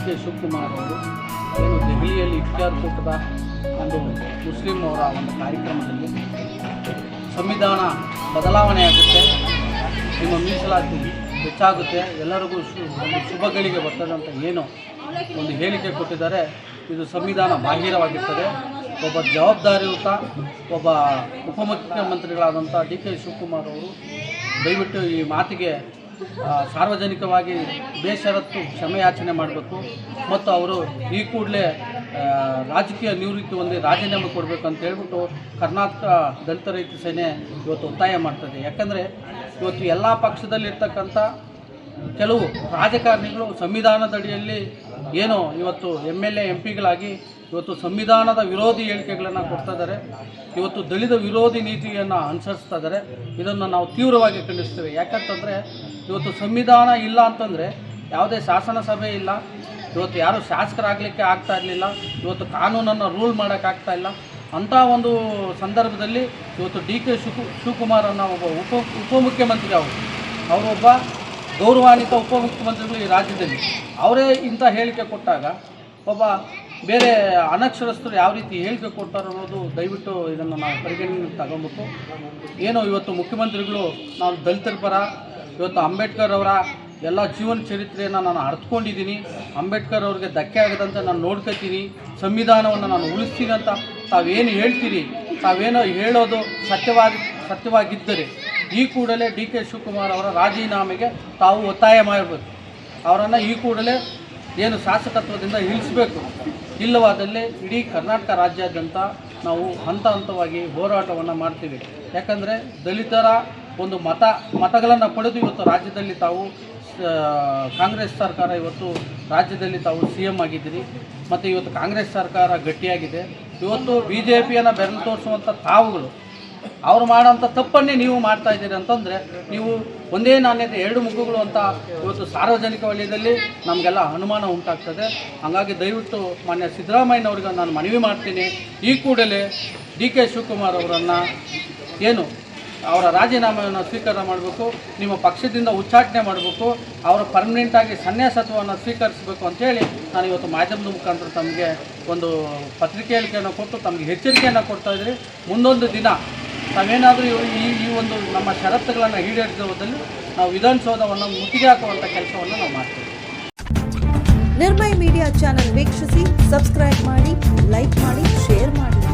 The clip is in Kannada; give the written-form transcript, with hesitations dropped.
ಕೆ ಶಿವಕುಮಾರ್ ಅವರು ಏನು ದೆಹಲಿಯಲ್ಲಿ ಇಫ್ತಾರ್ ಕೂಟದ ಒಂದು ಮುಸ್ಲಿಂ ಅವರ ಒಂದು ಕಾರ್ಯಕ್ರಮದಲ್ಲಿ ಸಂವಿಧಾನ ಬದಲಾವಣೆಯಾಗುತ್ತೆ, ನಿಮ್ಮ ಮೀಸಲಾತಿ ಹೆಚ್ಚಾಗುತ್ತೆ, ಎಲ್ಲರಿಗೂ ಒಂದು ಶುಭಗಳಿಗೆ ಬರ್ತದೆ ಅಂತ ಏನು ಒಂದು ಹೇಳಿಕೆ ಕೊಟ್ಟಿದ್ದಾರೆ. ಇದು ಸಂವಿಧಾನ ಬಾಹಿರವಾಗಿರ್ತದೆ. ಒಬ್ಬ ಜವಾಬ್ದಾರಿಯುತ ಒಬ್ಬ ಉಪಮುಖ್ಯಮಂತ್ರಿಗಳಾದಂಥ ಡಿ ಕೆ ಶಿವಕುಮಾರ್ ಅವರು ದಯವಿಟ್ಟು ಈ ಮಾತಿಗೆ ಸಾರ್ವಜನಿಕವಾಗಿ ಬೇಷರತ್ತು ಕ್ಷಮೆಯಾಚನೆ ಮಾಡಬೇಕು ಮತ್ತು ಅವರು ಈ ಕೂಡಲೇ ರಾಜಕೀಯ ನಿವೃತ್ತಿ ಹೊಂದಿ ರಾಜೀನಾಮೆ ಕೊಡಬೇಕು ಅಂತ ಹೇಳ್ಬಿಟ್ಟು ಕರ್ನಾಟಕ ದಲಿತ ರೈತ ಸೇನೆ ಇವತ್ತು ಒತ್ತಾಯ ಮಾಡ್ತದೆ. ಯಾಕಂದರೆ ಇವತ್ತು ಎಲ್ಲ ಪಕ್ಷದಲ್ಲಿರ್ತಕ್ಕಂಥ ಕೆಲವು ರಾಜಕಾರಣಿಗಳು ಸಂವಿಧಾನದಡಿಯಲ್ಲಿ ಏನೋ ಇವತ್ತು MLA MP ಗಳಾಗಿ ಇವತ್ತು ಸಂವಿಧಾನದ ವಿರೋಧಿ ಹೇಳಿಕೆಗಳನ್ನು ಕೊಡ್ತಾ ಇದ್ದಾರೆ. ಇವತ್ತು ದಲಿತ ವಿರೋಧಿ ನೀತಿಯನ್ನು ಅನುಸರಿಸ್ತಾ ಇದ್ದಾರೆ. ಇದನ್ನು ನಾವು ತೀವ್ರವಾಗಿ ಖಂಡಿಸ್ತೇವೆ. ಯಾಕಂತಂದರೆ ಇವತ್ತು ಸಂವಿಧಾನ ಇಲ್ಲ ಅಂತಂದರೆ ಯಾವುದೇ ಶಾಸನ ಸಭೆ ಇಲ್ಲ, ಇವತ್ತು ಯಾರು ಶಾಸಕರಾಗಲಿಕ್ಕೆ ಆಗ್ತಾ ಇರಲಿಲ್ಲ, ಇವತ್ತು ಕಾನೂನನ್ನು ರೂಲ್ ಮಾಡೋಕ್ಕಾಗ್ತಾ ಇಲ್ಲ. ಅಂಥ ಒಂದು ಸಂದರ್ಭದಲ್ಲಿ ಇವತ್ತು ಡಿ ಕೆ ಶಿವಕುಮಾರ್ ಅನ್ನೋ ಒಬ್ಬ ಉಪಮುಖ್ಯಮಂತ್ರಿ ಅವರೊಬ್ಬ ಗೌರವಾನ್ವಿತ ಉಪಮುಖ್ಯಮಂತ್ರಿಗಳು ಈ ರಾಜ್ಯದಲ್ಲಿ ಅವರೇ ಇಂಥ ಹೇಳಿಕೆ ಕೊಟ್ಟಾಗ ಒಬ್ಬ ಬೇರೆ ಅನಕ್ಷರಸ್ಥರು ಯಾವ ರೀತಿ ಹೇಳಿಕೆ ಕೊಡ್ತಾರೆ ಅನ್ನೋದು ದಯವಿಟ್ಟು ಇದನ್ನು ನಾವು ಪರಿಗಣನೆಗೆ ತಗೊಬೇಕು. ಏನೋ ಇವತ್ತು ಮುಖ್ಯಮಂತ್ರಿಗಳು ನಾವು ದಲಿತರ ಪರ, ಇವತ್ತು ಅಂಬೇಡ್ಕರ್ ಅವರ ಎಲ್ಲ ಜೀವನ ಚರಿತ್ರೆಯನ್ನು ನಾನು ಅರ್ಥಕೊಂಡಿದ್ದೀನಿ, ಅಂಬೇಡ್ಕರ್ ಅವ್ರಿಗೆ ಧಕ್ಕೆ ಆಗದಂತೆ ನಾನು ನೋಡ್ಕೊತೀನಿ, ಸಂವಿಧಾನವನ್ನು ನಾನು ಉಳಿಸ್ತೀನಿ ಅಂತ ತಾವೇನು ಹೇಳ್ತೀರಿ, ತಾವೇನೋ ಹೇಳೋದು ಸತ್ಯವಾಗಿದ್ದರೆ ಈ ಕೂಡಲೇ ಡಿ ಕೆ ಶಿವಕುಮಾರ್ ಅವರ ರಾಜೀನಾಮೆಗೆ ತಾವು ಒತ್ತಾಯ ಮಾಡಬೇಕು. ಅವರನ್ನು ಈ ಕೂಡಲೇ ಏನು ಶಾಸಕತ್ವದಿಂದ ಇಳಿಸಬೇಕು. ಇಲ್ಲವಾದಲ್ಲಿ ಇಡೀ ಕರ್ನಾಟಕ ರಾಜ್ಯಾದ್ಯಂತ ನಾವು ಹಂತವಾಗಿ ಹೋರಾಟವನ್ನು ಮಾಡ್ತೀವಿ. ಯಾಕಂದರೆ ದಲಿತರ ಒಂದು ಮತಗಳನ್ನು ಪಡೆದು ಇವತ್ತು ರಾಜ್ಯದಲ್ಲಿ ತಾವು ಕಾಂಗ್ರೆಸ್ ಸರ್ಕಾರ ಇವತ್ತು ರಾಜ್ಯದಲ್ಲಿ ತಾವು CM ಆಗಿದ್ದೀರಿ ಮತ್ತು ಇವತ್ತು ಕಾಂಗ್ರೆಸ್ ಸರ್ಕಾರ ಗಟ್ಟಿಯಾಗಿದೆ. ಇವತ್ತು BJPಯನ್ನು ಬೆರಳು ತೋರಿಸುವಂಥ ತಾವುಗಳು ಅವ್ರು ಮಾಡೋಂಥ ತಪ್ಪನ್ನೇ ನೀವು ಮಾಡ್ತಾಯಿದ್ದೀರಿ ಅಂತಂದರೆ ನೀವು ಒಂದೇ ನಾಣ್ಯತೆ ಎರಡು ಮುಖಗಳು ಅಂತ ಇವತ್ತು ಸಾರ್ವಜನಿಕ ವಲಯದಲ್ಲಿ ನಮಗೆಲ್ಲ ಅನುಮಾನ ಉಂಟಾಗ್ತದೆ. ಹಾಗಾಗಿ ದಯವಿಟ್ಟು ಮಾನ್ಯ ಸಿದ್ದರಾಮಯ್ಯನವ್ರಿಗೆ ನಾನು ಮನವಿ ಮಾಡ್ತೀನಿ, ಈ ಕೂಡಲೇ ಡಿ ಕೆ ಶಿವಕುಮಾರ್ ಅವರನ್ನು ಏನು ಅವರ ರಾಜೀನಾಮೆಯನ್ನು ಸ್ವೀಕಾರ ಮಾಡಬೇಕು, ನಿಮ್ಮ ಪಕ್ಷದಿಂದ ಉಚ್ಚಾಟನೆ ಮಾಡಬೇಕು, ಅವರ ಪರ್ಮನೆಂಟಾಗಿ ಸನ್ಯಾಸತ್ವವನ್ನು ಸ್ವೀಕರಿಸಬೇಕು ಅಂಥೇಳಿ ನಾನು ಇವತ್ತು ಮಾಧ್ಯಮದ ಮುಖಾಂತರ ತಮಗೆ ಒಂದು ಪತ್ರಿಕೆ ಹೇಳಿಕೆಯನ್ನು ಕೊಟ್ಟು ತಮಗೆ ಎಚ್ಚರಿಕೆಯನ್ನು ಕೊಡ್ತಾಯಿದ್ರಿ. ಮುಂದೊಂದು ದಿನ ತಾವೇನಾದರೂ ಈ ಒಂದು ನಮ್ಮ ಷರತ್ತುಗಳನ್ನು ಈಡೇರಿಸುವುದರಲ್ಲಿ ನಾವು ವಿಧಾನಸೌಧವನ್ನು ಮುತ್ತಿಗೆ ಹಾಕುವಂಥ ಕೆಲಸವನ್ನು ನಾವು ಮಾಡ್ತೀವಿ. ನಿರ್ಭಯ್ ಮೀಡಿಯಾ ಚಾನೆಲ್ ವೀಕ್ಷಿಸಿ, ಸಬ್ಸ್ಕ್ರೈಬ್ ಮಾಡಿ, ಲೈಕ್ ಮಾಡಿ, ಶೇರ್ ಮಾಡಿ.